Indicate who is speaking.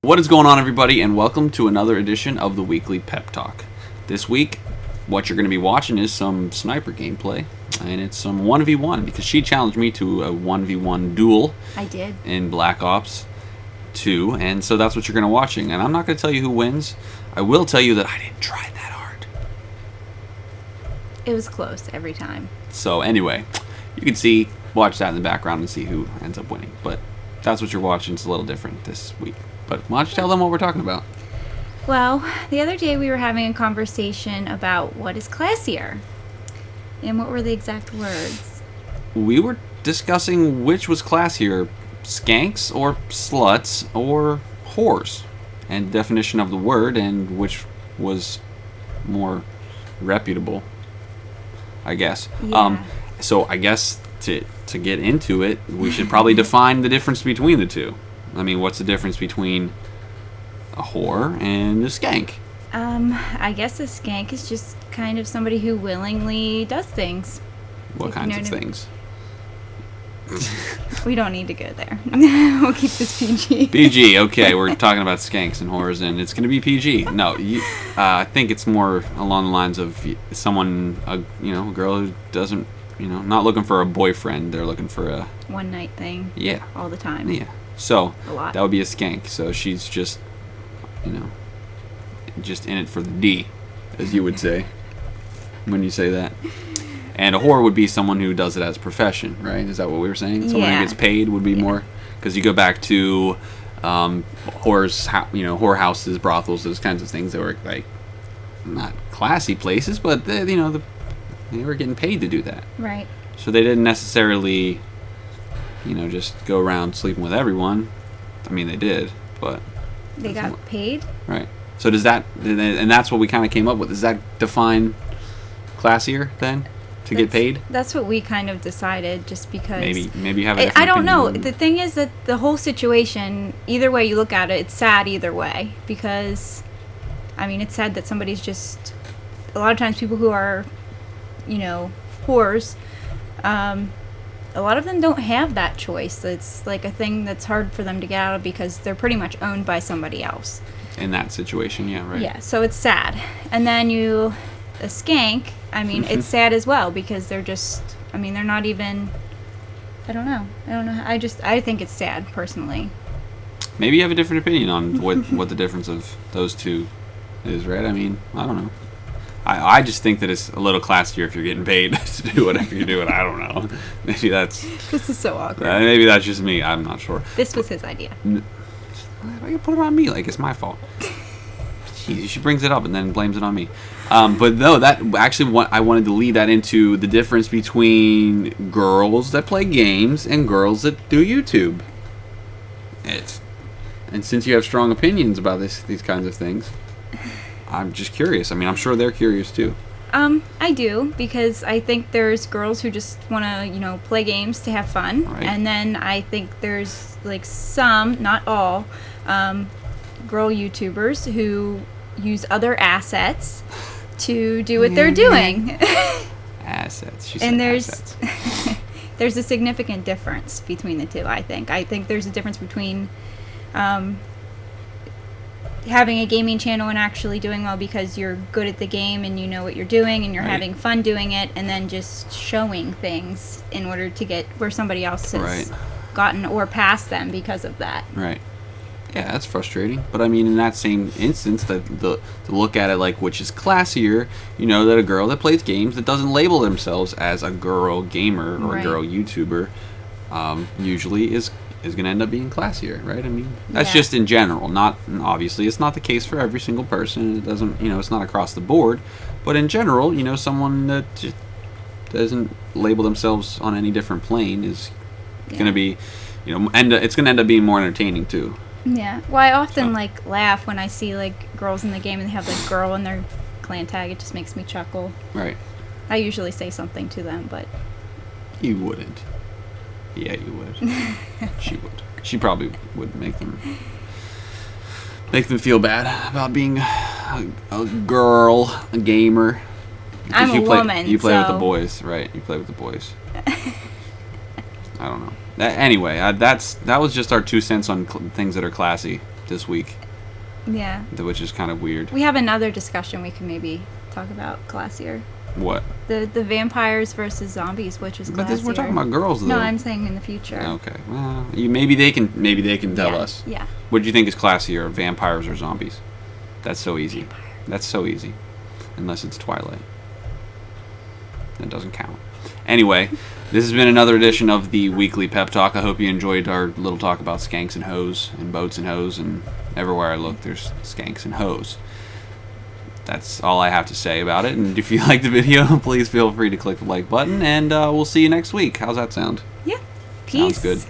Speaker 1: What is going on, everybody, and welcome to another edition of the weekly Pep Talk. This week, what you're going to be watching is some sniper gameplay, and it's some 1v1, because she challenged me to a 1v1 duel.
Speaker 2: I did.
Speaker 1: In Black Ops 2, and so that's what you're going to be watching. And I'm not going to tell you who wins. I will tell you that I didn't try that hard.
Speaker 2: It was close every time.
Speaker 1: So anyway, you can watch that in the background and see who ends up winning. But that's what you're watching. It's a little different this week. But why don't you tell them what we're talking about?
Speaker 2: Well, the other day we were having a conversation about what is classier. And what were the exact words?
Speaker 1: We were discussing which was classier, skanks or sluts or whores. And definition of the word and which was more reputable, I guess.
Speaker 2: Yeah.
Speaker 1: So I guess to get into it, we should probably define the difference between the two. I mean, what's the difference between a whore and a skank?
Speaker 2: I guess a skank is just kind of somebody who willingly does things.
Speaker 1: What kinds of things?
Speaker 2: We don't need to go there. We'll keep this PG.
Speaker 1: PG, okay. We're talking about skanks and whores, and it's going to be PG. No, I think it's more along the lines of someone, a girl who doesn't, not looking for a boyfriend. They're looking for a
Speaker 2: one night thing.
Speaker 1: Yeah.
Speaker 2: All the time.
Speaker 1: Yeah. So
Speaker 2: a lot.
Speaker 1: That would be a skank. So she's just, just in it for the D, as you would say when you say that. And a whore would be someone who does it as a profession, right? Is that what we were saying? Someone who gets paid would be more, because you go back to whore houses, brothels, those kinds of things that were like not classy places, but they were getting paid to do that.
Speaker 2: Right.
Speaker 1: So they didn't necessarily, just go around sleeping with everyone. I mean, they did, but
Speaker 2: they got paid.
Speaker 1: Right. So does that, and that's what we kind of came up with. Does that define classier then? To get paid?
Speaker 2: That's what we kind of decided, just because
Speaker 1: maybe you have a different
Speaker 2: I don't know.
Speaker 1: opinion.
Speaker 2: The thing is that the whole situation, either way you look at it, it's sad either way, because I mean, it's sad that somebody's just, a lot of times people who are whores, a lot of them don't have that choice. It's like a thing that's hard for them to get out of because they're pretty much owned by somebody else.
Speaker 1: In that situation, yeah, right.
Speaker 2: Yeah, so it's sad. And then a skank, I mean, it's sad as well because they're just, they're not even, I don't know. I think it's sad, personally.
Speaker 1: Maybe you have a different opinion on what the difference of those two is, right? I mean, I don't know. I just think that it's a little classier if you're getting paid to do whatever you're doing. I don't know. Maybe that's...
Speaker 2: This is so awkward.
Speaker 1: Maybe that's just me. I'm not sure.
Speaker 2: This was his idea.
Speaker 1: Why you put it on me like it's my fault? Jeez, she brings it up and then blames it on me. But no, that actually I wanted to lead that into the difference between girls that play games and girls that do YouTube. And since you have strong opinions about these kinds of things, I'm just curious. I mean, I'm sure they're curious too.
Speaker 2: I do, because I think there's girls who just want to, play games to have fun.
Speaker 1: Right.
Speaker 2: And then I think there's, like, some, not all, girl YouTubers who use other assets to do what they're doing.
Speaker 1: Assets. She
Speaker 2: and
Speaker 1: said
Speaker 2: there's
Speaker 1: assets.
Speaker 2: there's a significant difference between the two, I think. I think there's a difference between having a gaming channel and actually doing well because you're good at the game and you know what you're doing and you're having fun doing it, and then just showing things in order to get where somebody else has gotten or past them because of that.
Speaker 1: Right. Yeah, that's frustrating. But I mean, in that same instance, to look at it like which is classier, that a girl that plays games that doesn't label themselves as a girl gamer or a girl YouTuber usually is going to end up being classier, right? I mean, that's just in general. Not obviously, it's not the case for every single person. It doesn't, it's not across the board. But in general, someone that just doesn't label themselves on any different plane is going to be, it's going to end up being more entertaining too.
Speaker 2: Yeah. Well, I often laugh when I see girls in the game and they have girl in their clan tag. It just makes me chuckle. Right. I usually say something to them, but
Speaker 1: you wouldn't. Yeah, you would. She would. She probably would make them feel bad about being a girl, a gamer.
Speaker 2: I'm a woman.
Speaker 1: You play with the boys, right? You play with the boys. I don't know. Anyway, that was just our 2 cents on things that are classy. this week.
Speaker 2: Yeah.
Speaker 1: Which is kind of weird.
Speaker 2: We have another discussion we can maybe talk about classier.
Speaker 1: What?
Speaker 2: The vampires versus zombies, which is classier.
Speaker 1: But we're talking about girls, though.
Speaker 2: No, I'm saying in the future.
Speaker 1: Okay. Well, maybe they can tell us.
Speaker 2: Yeah.
Speaker 1: What do you think is classier, vampires or zombies? That's so easy.
Speaker 2: Vampire.
Speaker 1: That's so easy. Unless it's Twilight. That doesn't count. Anyway, this has been another edition of the Weekly Pep Talk. I hope you enjoyed our little talk about skanks and hoes and boats and hoes, and everywhere I look there's skanks and hoes. That's all I have to say about it. And if you liked the video, please feel free to click the like button, and we'll see you next week. How's that sound?
Speaker 2: Yeah. Peace.
Speaker 1: Sounds good.